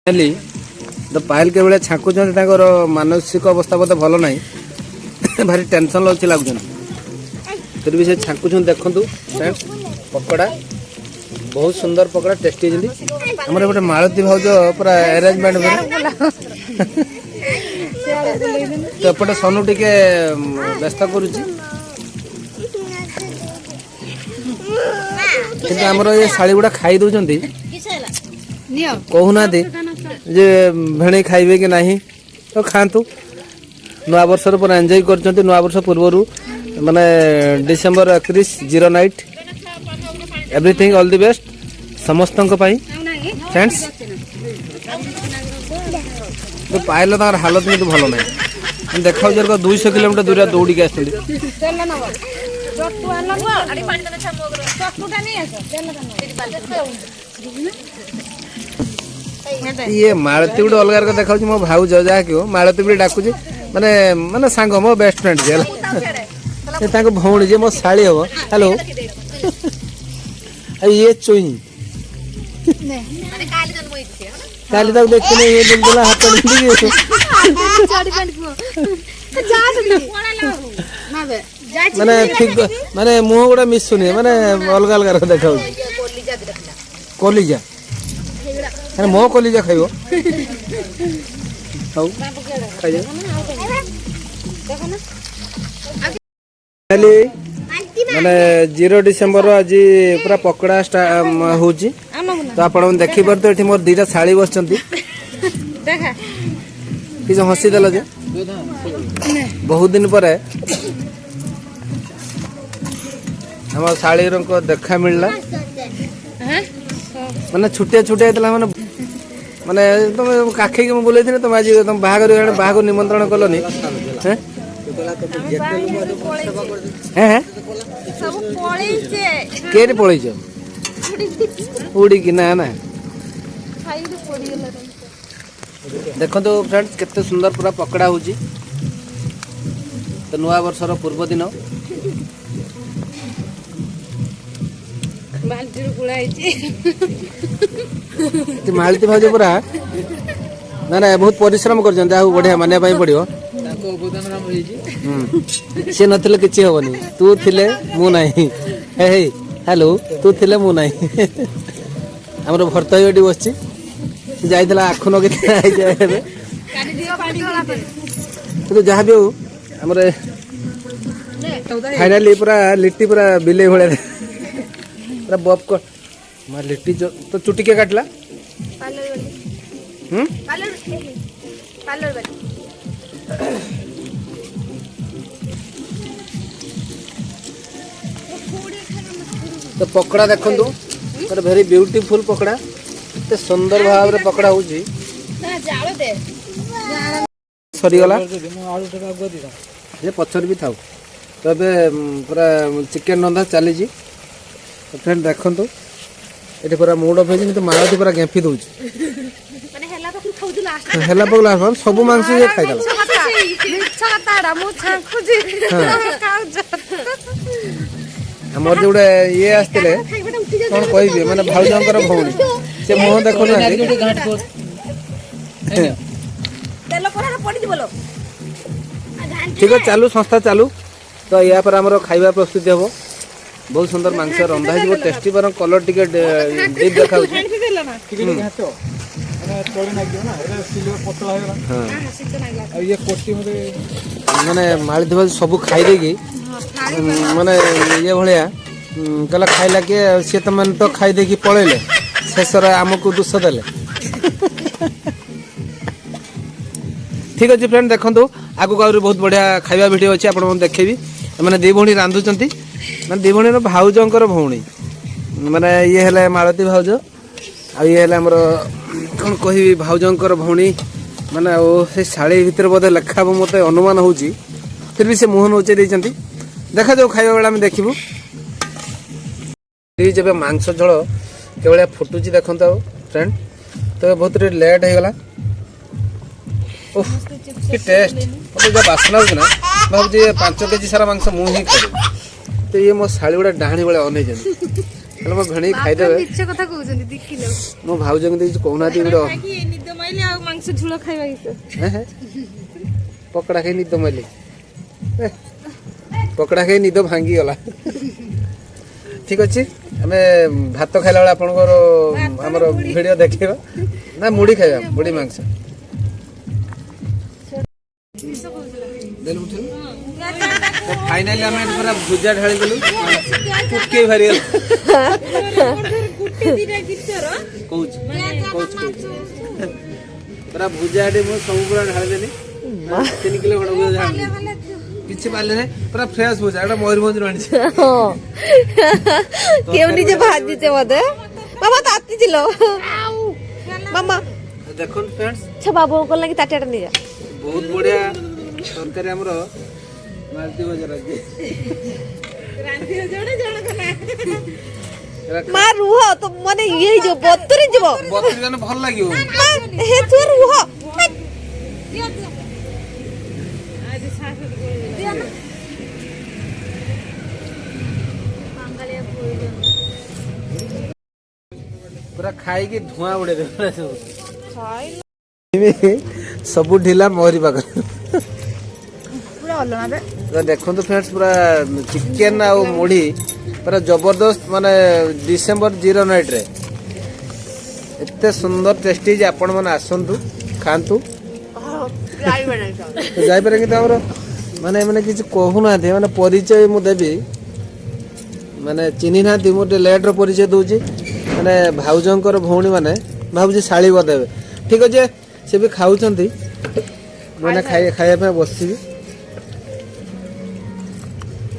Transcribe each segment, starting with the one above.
Finally तो पायल के बेले छाकुच मानसिक अवस्था बोधे भल ना भारी टेंशन लगे लगुच फिर भी से छाकुच देखु फ्रेंड्स पकड़ा बहुत सुंदर पकड़ा टेस्टी आम गोटे मालती भाज पूरा अरेंजमेंट तो एपटे सनु टिके व्यस्त करुच्ची आमर ये शाड़ी गुड़ा खाई दौरान कहूना जे भेणे खाइबे कि नहीं तो खातु नुआ वर्ष पूरा एंजॉय कर नुआ वर्ष पूर्व माने December 31 zero night everything all the best समस्त फ्रेंड्स तो पाइल तार हालत नहीं भल ना देखा 200 किलोमीटर दूर दौड़ी आस ये मालती गुटे अलग देखा मो भाउज जहाँ कि मालती भी डाकुची माने माने सांग मो बेस्ट फ्रेंड जी भौणी जी मो शाड़ी हम हेलो ये चुई काली तक देखते ये बिल्कुल हाथ माने ठीक माने मुह गुड़ा मिसुनी माने अलग अलग देखा कलिजा अरे मो कलिजा खाइबो खाइ माने 0 डिसेंबर आज पूरा पकड़ा होची तो आपण देखि परते एठी मोर दीटा साड़ी बसचंती कि हसी देला जे बहुत दिन पर हम साड़ी को देखा मिलला माने छुटिया छुटिया माने माने तुम काखे के बोले थे तुम आज तुम बाहागर निमंत्रण कलनी हैं हैं सब पळै छे केरे पळै छ उड़ी कि ना ना देखो तो फ्रेंड्स कितने सुंदर पूरा पकड़ा होची तो नुआ वर्षर पूर्व दिन मालती भाज पूरा ना ना बहुत परिश्रम कर बढ़िया मानिया पड़ो सी नथिले किछि होबनी तू थिले मु नाही हे हेलो तू थिले मु नाही हमर भरतई एडी बसछि जाइतला आखु नगे तो जहाँ भी हो हमर फाइनली पूरा लिट्टी पूरा बिले भले पूरा बॉप को मार लिट्टी जो तो चुटी के काटला पार्लर तो पकड़ा देखो वेरी ब्यूटीफुल पकड़ा ते सुंदर भाव रे पकड़ा होची सरीगला ये पछर भी थाउ तो अबे पूरा चिकन रंधा चली तो फ्रेंड देखो ये पूरा मूड ऑफ है तो मालती पूरा गेंफी दौर हेला पकला सब मांस ये खाई हमर जो ये आसते कौन कह माने भाउजर भौणी से मुह देखो ठीक है चालू संस्था चालू तो या पर आमर खाइबा प्रस्तुति हम बहुत सुंदर मांस रंधा है टेस्टी बर कलर टिके डीप देखा माने मालती भाज सब खाई देगी माने ये भाया कहला खाइला के सी तो मैंने तो खाई देकी पलैले शेष आमको दोष देले ठीक अच्छे फ्रेंड देखो आगू आगे बहुत बढ़िया खाଇବା वीडियो अच्छे आप देखेबी मैंने दी भौणी रांधुचंती माने दी भौणी भाउजंकर भौणी माने ये हेले मालती भाउज आ ये हेले हमर कौन कहि भाउजंकर भौणी माने ओ से शाड़ी भीतर बोधे लेखा मत अनुमान होची फिर भी से मुहन उचे देचंती देखा जाओ खाଇବା बेला में देखिबू जब मांस झोल के फुटुची देखो फ्रेंड तो बहुत लेट हो गला ओह कि टेस्ट मतलब जब बासना हो ना भाव 5 केजी सारा मांस मुझे खाई तो ये मो शाड़ी गुड़ा डाणी बेले अनै मो भेणी खाईदे मो भाउज कहना गोटे मोबाइल आ मांस झोल खाइबा कि पकड़ा खाई निद माइले पकड़ा खाई निद भांगी गला ठीक अच्छे आम भात खाइला बेला आपणकर आमर वीडियो देखा ना मुड़ी खाइबा मुड़ी मांस फाइनाली आम पूरा भुजा ढाली देलु कुटके भारी पूरा भुजा मु सब पूरा ढाली देली 3 किलो खंड भुजा ढाली किछि पाले नै पूरा फ्रेश भुजा एटा मयूरभंज रो आनी केउ निजे भाजी छे मते बाबा ताती दिलो मामा देखन फ्रेंड्स छ बाबू को लागि ताटेटा निजा बहुत बढ़िया सरकारी हमरो मालती बजार आज रांधी जणे जण कला मा रुह तो माने ये जो बतरी जबो बतरी जने भल लागियो हे तू रुह आज सास दिया ना पांगालिया पूरा खाई के धुआं उड़े दे खाई सब ढिला मोहरी पाकर पूरा अलना बे तो देखो तो फ्रेंड्स पूरा चिकन आ मुढ़ी पूरा जबरदस्त माने डिसेंबर 0 नाइट रे एते सुंदर टेस्टी जे आपण माने आसंतु खांतु जाई पारे कि तमरो माने माने किछ कहू ना दे माने परिचय मु देबी माने चिन्ही ना दी मोटे लेट रो परिचय दोची माने भाउजंकर भौणी माने भाउजी साली बदेबे ठीक अछि से भी खाउछंती माने खाया पे बसिबी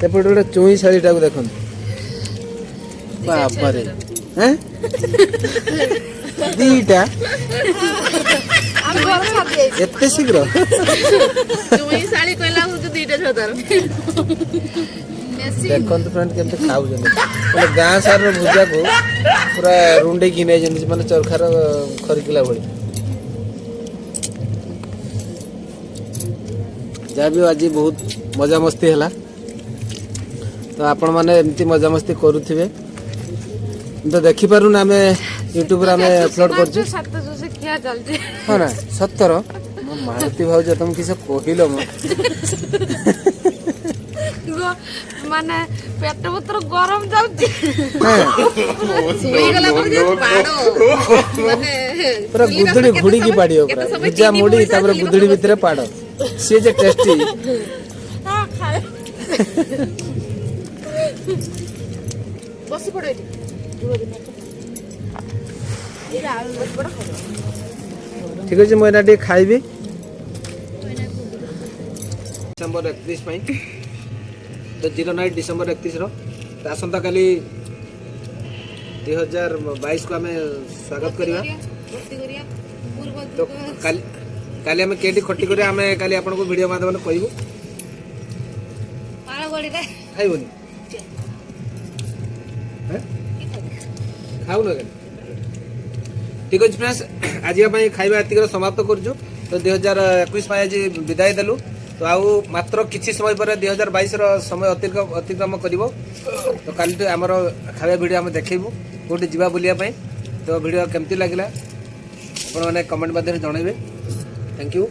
तेपटे गोटे चुई शाढ़ीटा को देखो बापरे हैं दीटा एते शीघ्र चुई साली कहला हु तो दीटा छतार देखो तो फ्रेंड केमते खाउ जने माने गां सार रो भुजा को पूरा रुंडे किने जने माने चरखार खरकिला भली जा भी आज बहुत मजा मस्ती हैला तो आपण माने एमती मजा मस्ती करूथिबे तो देखि पारु ना हमें YouTube रे हमें अपलोड करछु सात से खिया चलजे हां ना 17 मारुति भाउज तुम किसे कहिलो म माने पेट पत्र गरम जाउची हां सुई गला पर जे पाड़ो माने पूरा गुदड़ी घुड़ी की पाड़ियो पूरा भुजा मुड़ी तापर गुदड़ी भितरे पाड़ो से जे टेस्टी हां खाए बस पड़ो ठीक अछि मैं एटा खाइबी डिसेंबर 31 पई तो 0 नाइट डिसेंबर 31 रो तो आसंता काली 2022 को हमें स्वागत करिवा तो काली हमें केडी खट्टी करिया हमें काली आपन को वीडियो माध्यम कहबो पाला गड़ी रे खाइबोनी हैं खाउ न ठीक अछि फ्रेंड्स आज ପାଇଁ ଖାଇବା ଏତିକି समाप्त करजु तो 2021 ପାଇଁ आज विदाय देलु तो आउ मात्र किछि समय पर 2022 रो समय अतिक्रम करिवो तो काली हमर खाଇବା वीडियो हम देखैबो कोठी जिबा बुलिया ପାଇଁ तो वीडियो केमती लागिला आपण माने कमेंट माध्यम जणाइबे थैंक यू।